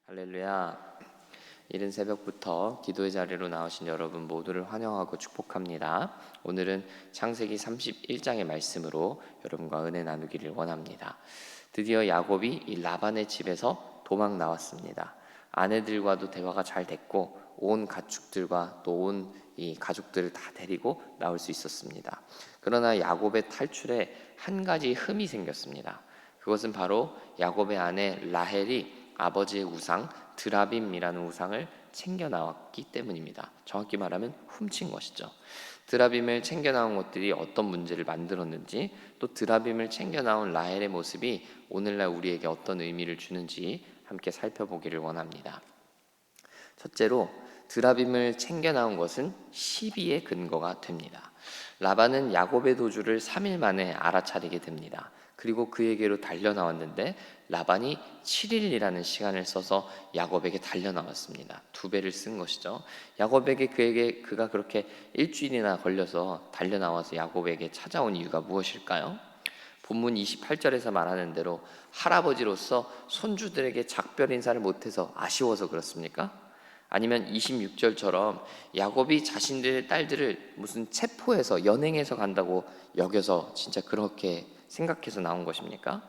할렐루야. 이른 새벽부터 기도의 자리로 나오신 여러분 모두를 환영하고 축복합니다. 오늘은 창세기 31장의 말씀으로 여러분과 은혜 나누기를 원합니다. 드디어 야곱이 이 라반의 집에서 도망 나왔습니다. 아내들과도 대화가 잘 됐고 온 가축들과 또 온 이 가족들을 다 데리고 나올 수 있었습니다. 그러나 야곱의 탈출에 한 가지 흠이 생겼습니다. 그것은 바로 야곱의 아내 라헬이 아버지의 우상 드라빔이라는 우상을 챙겨 나왔기 때문입니다. 정확히 말하면 훔친 것이죠. 드라빔을 챙겨 나온 것들이 어떤 문제를 만들었는지, 또 드라빔을 챙겨 나온 라헬의 모습이 오늘날 우리에게 어떤 의미를 주는지 함께 살펴보기를 원합니다. 첫째로 드라빔을 챙겨 나온 것은 시비의 근거가 됩니다. 라반은 야곱의 도주를 3일 만에 알아차리게 됩니다. 그리고 그에게로 달려나왔는데 라반이 7일이라는 시간을 써서 야곱에게 달려나왔습니다. 2배를 쓴 것이죠. 야곱에게 그가 그렇게 일주일이나 걸려서 달려나와서 야곱에게 찾아온 이유가 무엇일까요? 본문 28절에서 말하는 대로 할아버지로서 손주들에게 작별 인사를 못해서 아쉬워서 그렇습니까? 아니면 26절처럼 야곱이 자신들의 딸들을 무슨 체포해서 연행해서 간다고 여겨서 진짜 그렇게 생각해서 나온 것입니까?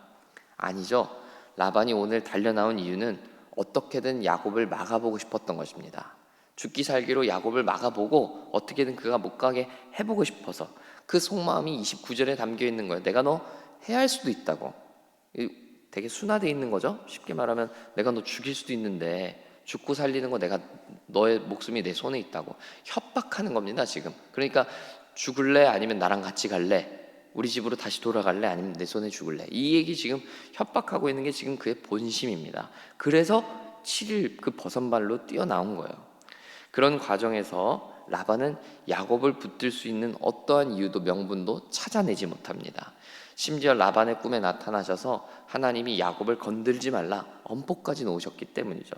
아니죠. 라반이 오늘 달려나온 이유는 어떻게든 야곱을 막아보고 싶었던 것입니다. 죽기 살기로 야곱을 막아보고 어떻게든 그가 못 가게 해보고 싶어서, 그 속마음이 29절에 담겨 있는 거예요. 내가 너 해할 수도 있다고. 되게 순화되어 있는 거죠. 쉽게 말하면 내가 너 죽일 수도 있는데 죽고 살리는 거 내가, 너의 목숨이 내 손에 있다고 협박하는 겁니다 지금. 그러니까 죽을래? 아니면 나랑 같이 갈래? 우리 집으로 다시 돌아갈래? 아니면 내 손에 죽을래? 이 얘기 지금 협박하고 있는 게 지금 그의 본심입니다. 그래서 7일 그 버선발로 뛰어나온 거예요. 그런 과정에서 라반은 야곱을 붙들 수 있는 어떠한 이유도 명분도 찾아내지 못합니다. 심지어 라반의 꿈에 나타나셔서 하나님이 야곱을 건들지 말라 엄포까지 놓으셨기 때문이죠.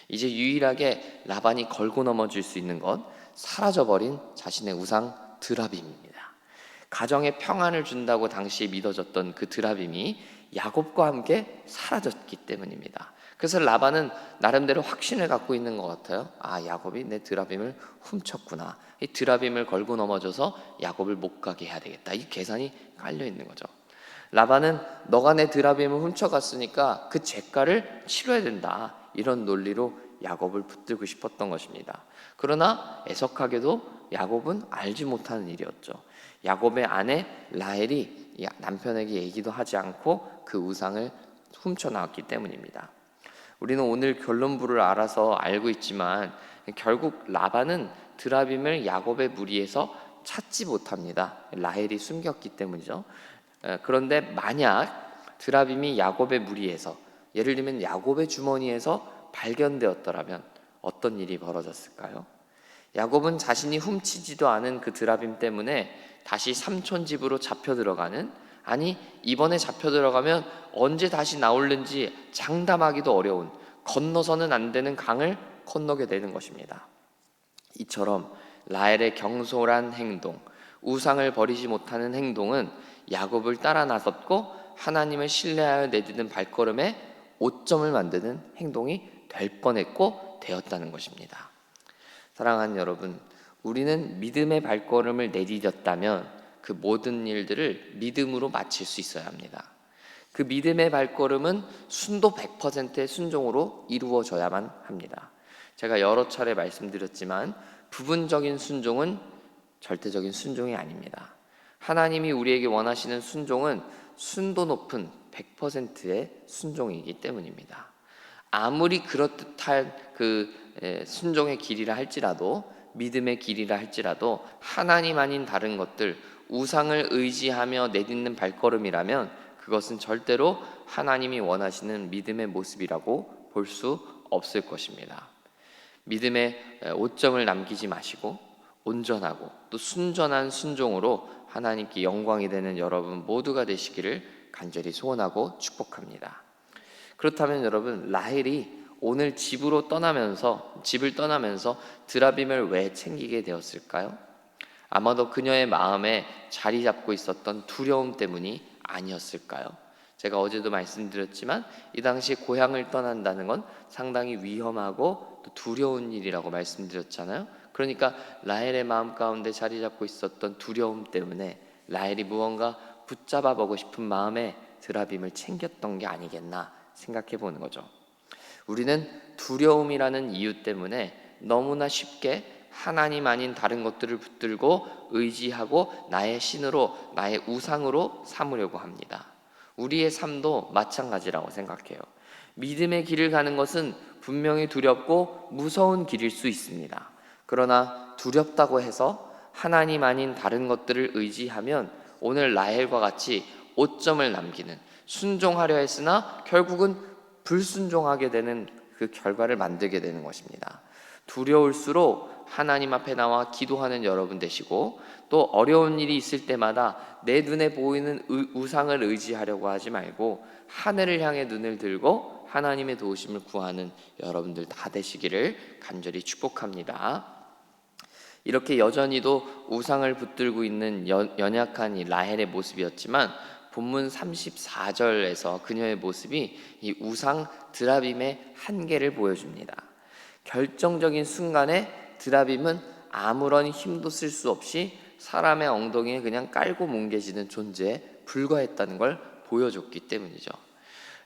이제 유일하게 라반이 걸고 넘어질 수 있는 것, 사라져버린 자신의 우상 드라빔입니다. 가정에 평안을 준다고 당시에 믿어졌던 그 드라빔이 야곱과 함께 사라졌기 때문입니다. 그래서 라반은 나름대로 확신을 갖고 있는 것 같아요. 아, 야곱이 내 드라빔을 훔쳤구나. 이 드라빔을 걸고 넘어져서 야곱을 못 가게 해야 되겠다. 이 계산이 깔려 있는 거죠. 라반은 너가 내 드라빔을 훔쳐갔으니까 그 죄가를 치러야 된다, 이런 논리로 야곱을 붙들고 싶었던 것입니다. 그러나 애석하게도 야곱은 알지 못하는 일이었죠. 야곱의 아내 라헬이 남편에게 얘기도 하지 않고 그 우상을 훔쳐나왔기 때문입니다. 우리는 오늘 결론부를 알아서 알고 있지만 결국 라반은 드라빔을 야곱의 무리에서 찾지 못합니다. 라헬이 숨겼기 때문이죠. 그런데 만약 드라빔이 야곱의 무리에서, 예를 들면 야곱의 주머니에서 발견되었더라면 어떤 일이 벌어졌을까요? 야곱은 자신이 훔치지도 않은 그 드라빔 때문에 다시 삼촌 집으로 잡혀 들어가는, 아니 이번에 잡혀 들어가면 언제 다시 나올는지 장담하기도 어려운, 건너서는 안 되는 강을 건너게 되는 것입니다. 이처럼 라헬의 경솔한 행동, 우상을 버리지 못하는 행동은 야곱을 따라 나섰고 하나님을 신뢰하여 내딛는 발걸음에 오점을 만드는 행동이 될 뻔했고 되었다는 것입니다. 사랑하는 여러분, 우리는 믿음의 발걸음을 내디뎠다면 그 모든 일들을 믿음으로 마칠 수 있어야 합니다. 그 믿음의 발걸음은 순도 100%의 순종으로 이루어져야만 합니다. 제가 여러 차례 말씀드렸지만 부분적인 순종은 절대적인 순종이 아닙니다. 하나님이 우리에게 원하시는 순종은 순도 높은 100%의 순종이기 때문입니다. 아무리 그렇듯한 그 순종의 길이라 할지라도, 믿음의 길이라 할지라도 하나님 아닌 다른 것들, 우상을 의지하며 내딛는 발걸음이라면 그것은 절대로 하나님이 원하시는 믿음의 모습이라고 볼 수 없을 것입니다. 믿음의 오점을 남기지 마시고 온전하고 또 순전한 순종으로 하나님께 영광이 되는 여러분 모두가 되시기를 간절히 소원하고 축복합니다. 그렇다면 여러분, 라헬이 오늘 집을 떠나면서 드라빔을 왜 챙기게 되었을까요? 아마도 그녀의 마음에 자리 잡고 있었던 두려움 때문이 아니었을까요? 제가 어제도 말씀드렸지만 이 당시 고향을 떠난다는 건 상당히 위험하고 또 두려운 일이라고 말씀드렸잖아요. 그러니까 라헬의 마음 가운데 자리 잡고 있었던 두려움 때문에 라헬이 무언가 붙잡아 보고 싶은 마음에 드라빔을 챙겼던 게 아니겠나 생각해 보는 거죠. 우리는 두려움이라는 이유 때문에 너무나 쉽게 하나님 아닌 다른 것들을 붙들고 의지하고 나의 신으로, 나의 우상으로 삼으려고 합니다. 우리의 삶도 마찬가지라고 생각해요. 믿음의 길을 가는 것은 분명히 두렵고 무서운 길일 수 있습니다. 그러나 두렵다고 해서 하나님 아닌 다른 것들을 의지하면 오늘 라헬과 같이 오점을 남기는, 순종하려 했으나 결국은 불순종하게 되는 그 결과를 만들게 되는 것입니다. 두려울수록 하나님 앞에 나와 기도하는 여러분 되시고, 또 어려운 일이 있을 때마다 내 눈에 보이는 우상을 의지하려고 하지 말고 하늘을 향해 눈을 들고 하나님의 도우심을 구하는 여러분들 다 되시기를 간절히 축복합니다. 이렇게 여전히도 우상을 붙들고 있는 연약한 이 라헬의 모습이었지만 본문 34절에서 그녀의 모습이 이 우상 드라빔의 한계를 보여줍니다. 결정적인 순간에 드라빔은 아무런 힘도 쓸 수 없이 사람의 엉덩이에 그냥 깔고 뭉개지는 존재에 불과했다는 걸 보여줬기 때문이죠.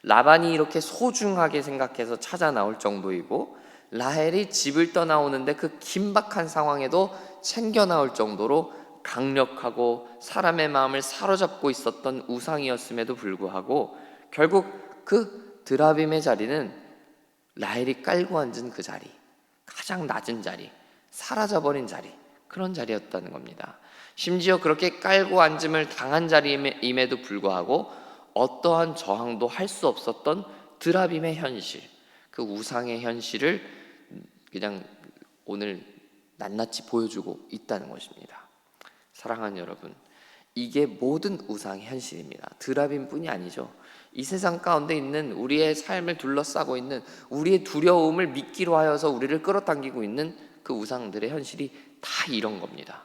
라반이 이렇게 소중하게 생각해서 찾아 나올 정도이고, 라헬이 집을 떠나오는데 그 긴박한 상황에도 챙겨 나올 정도로 강력하고 사람의 마음을 사로잡고 있었던 우상이었음에도 불구하고 결국 그 드라빔의 자리는 라헬이 깔고 앉은 그 자리, 가장 낮은 자리, 사라져버린 자리, 그런 자리였다는 겁니다. 심지어 그렇게 깔고 앉음을 당한 자리임에도 불구하고 어떠한 저항도 할 수 없었던 드라빔의 현실, 그 우상의 현실을 그냥 오늘 낱낱이 보여주고 있다는 것입니다. 사랑하는 여러분, 이게 모든 우상의 현실입니다. 드라빔뿐이 아니죠. 이 세상 가운데 있는 우리의 삶을 둘러싸고 있는 우리의 두려움을 미끼로 하여서 우리를 끌어당기고 있는 그 우상들의 현실이 다 이런 겁니다.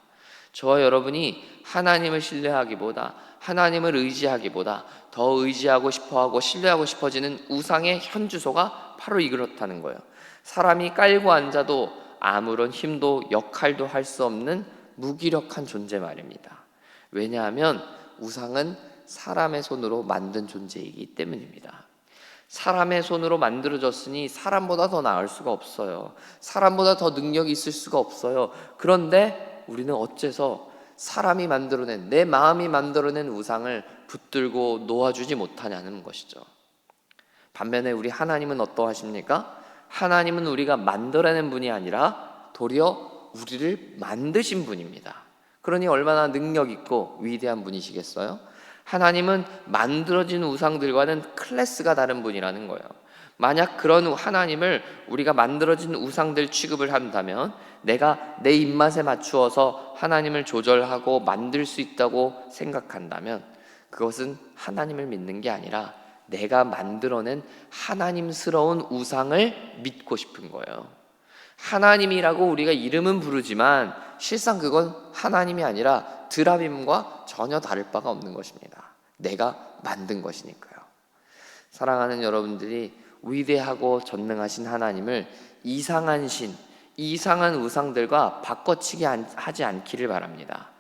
저와 여러분이 하나님을 신뢰하기보다, 하나님을 의지하기보다 더 의지하고 싶어하고 신뢰하고 싶어지는 우상의 현주소가 바로 이렇다는 거예요. 사람이 깔고 앉아도 아무런 힘도 역할도 할 수 없는 무기력한 존재 말입니다. 왜냐하면 우상은 사람의 손으로 만든 존재이기 때문입니다. 사람의 손으로 만들어졌으니 사람보다 더 나을 수가 없어요. 사람보다 더 능력이 있을 수가 없어요. 그런데 우리는 어째서 사람이 만들어낸, 내 마음이 만들어낸 우상을 붙들고 놓아주지 못하냐는 것이죠. 반면에 우리 하나님은 어떠하십니까? 하나님은 우리가 만들어낸 분이 아니라 도리어 우리를 만드신 분입니다. 그러니 얼마나 능력 있고 위대한 분이시겠어요? 하나님은 만들어진 우상들과는 클래스가 다른 분이라는 거예요. 만약 그런 하나님을 우리가 만들어진 우상들 취급을 한다면, 내가 내 입맛에 맞추어서 하나님을 조절하고 만들 수 있다고 생각한다면 그것은 하나님을 믿는 게 아니라 내가 만들어낸 하나님스러운 우상을 믿고 싶은 거예요. 하나님이라고 우리가 이름은 부르지만 실상 그건 하나님이 아니라 드라빔과 전혀 다를 바가 없는 것입니다. 내가 만든 것이니까요. 사랑하는 여러분들이 위대하고 전능하신 하나님을 이상한 신, 이상한 우상들과 바꿔치기 하지 않기를 바랍니다.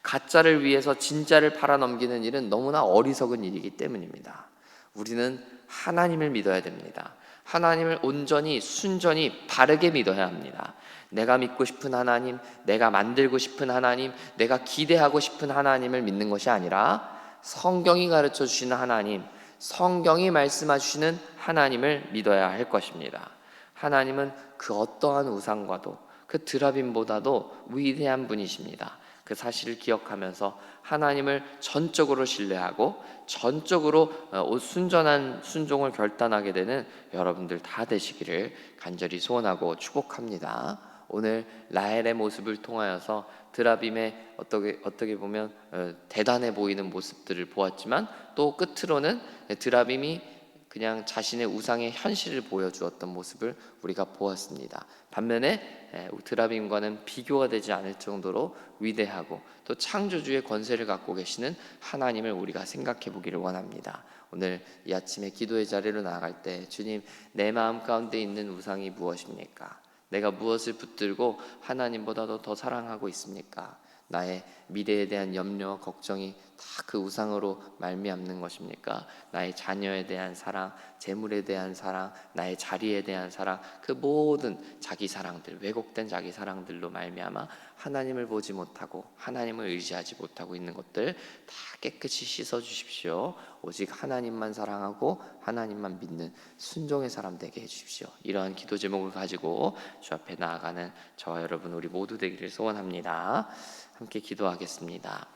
가짜를 위해서 진짜를 팔아넘기는 일은 너무나 어리석은 일이기 때문입니다. 우리는 하나님을 믿어야 됩니다. 하나님을 온전히 순전히 바르게 믿어야 합니다. 내가 믿고 싶은 하나님, 내가 만들고 싶은 하나님, 내가 기대하고 싶은 하나님을 믿는 것이 아니라 성경이 가르쳐 주시는 하나님, 성경이 말씀해 주시는 하나님을 믿어야 할 것입니다. 하나님은 그 어떠한 우상과도 그 드라빔보다도 위대한 분이십니다. 그 사실을 기억하면서 하나님을 전적으로 신뢰하고 전적으로 순전한 순종을 결단하게 되는 여러분들 다 되시기를 간절히 소원하고 축복합니다. 오늘 라헬의 모습을 통하여서 드라빔의 어떻게 보면 대단해 보이는 모습들을 보았지만, 또 끝으로는 드라빔이 그냥 자신의 우상의 현실을 보여주었던 모습을 우리가 보았습니다. 반면에 드라빔과는 비교가 되지 않을 정도로 위대하고 또 창조주의 권세를 갖고 계시는 하나님을 우리가 생각해 보기를 원합니다. 오늘 이 아침에 기도의 자리로 나아갈 때 주님, 내 마음 가운데 있는 우상이 무엇입니까? 내가 무엇을 붙들고 하나님보다도 더 사랑하고 있습니까? 나의 미래에 대한 염려와 걱정이 다 그 우상으로 말미암는 것입니까? 나의 자녀에 대한 사랑, 재물에 대한 사랑, 나의 자리에 대한 사랑, 그 모든 자기 사랑들, 왜곡된 자기 사랑들로 말미암아 하나님을 보지 못하고 하나님을 의지하지 못하고 있는 것들 다 깨끗이 씻어 주십시오. 오직 하나님만 사랑하고 하나님만 믿는 순종의 사람 되게 해주십시오. 이러한 기도 제목을 가지고 주 앞에 나아가는 저와 여러분 우리 모두 되기를 소원합니다. 함께 기도하겠습니다.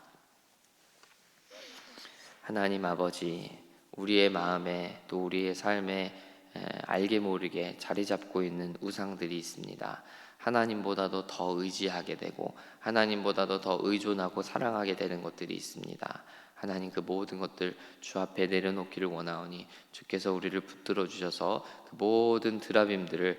하나님 아버지, 우리의 마음에 또 우리의 삶에 알게 모르게 자리 잡고 있는 우상들이 있습니다. 하나님보다도 더 의지하게 되고 하나님보다도 더 의존하고 사랑하게 되는 것들이 있습니다. 하나님, 그 모든 것들 주 앞에 내려놓기를 원하오니 주께서 우리를 붙들어 주셔서 그 모든 드라빔들을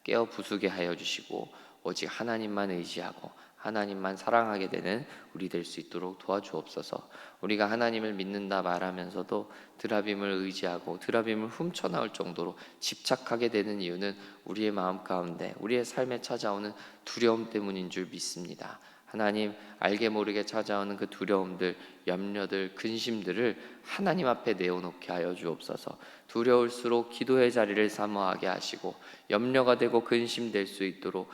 깨어 부수게 하여 주시고 오직 하나님만 의지하고 하나님만 사랑하게 되는 우리 될 수 있도록 도와주옵소서. 우리가 하나님을 믿는다 말하면서도 드라빔을 의지하고 드라빔을 훔쳐나올 정도로 집착하게 되는 이유는 우리의 마음 가운데 우리의 삶에 찾아오는 두려움 때문인 줄 믿습니다. 하나님, 알게 모르게 찾아오는 그 두려움들, 염려들, 근심들을 하나님 앞에 내어놓게 하여 주옵소서. 두려울수록 기도의 자리를 사모하게 하시고 염려가 되고 근심될 수 있도록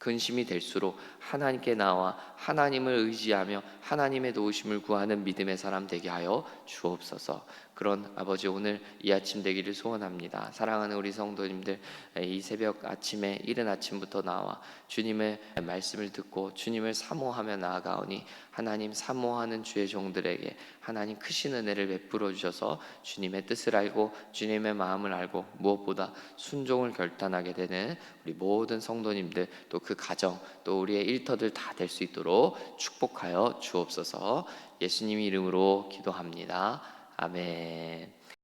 근심이 될수록 하나님께 나와 하나님을 의지하며 하나님의 도우심을 구하는 믿음의 사람 되게 하여 주옵소서. 그런 아버지, 오늘 이 아침 되기를 소원합니다. 사랑하는 우리 성도님들, 이 새벽 아침에 이른 아침부터 나와 주님의 말씀을 듣고 주님을 사모하며 나아가오니 하나님, 사모하는 주의 종들에게 하나님 크신 은혜를 베풀어 주셔서 주님의 뜻을 알고 주님의 마음을 알고 무엇보다 순종을 결단하게 되는 우리 모든 성도님들, 또 그 가정, 또 우리의 일터들 다 될 수 있도록 축복하여 주옵소서. 예수님 이름으로 기도합니다. 아멘.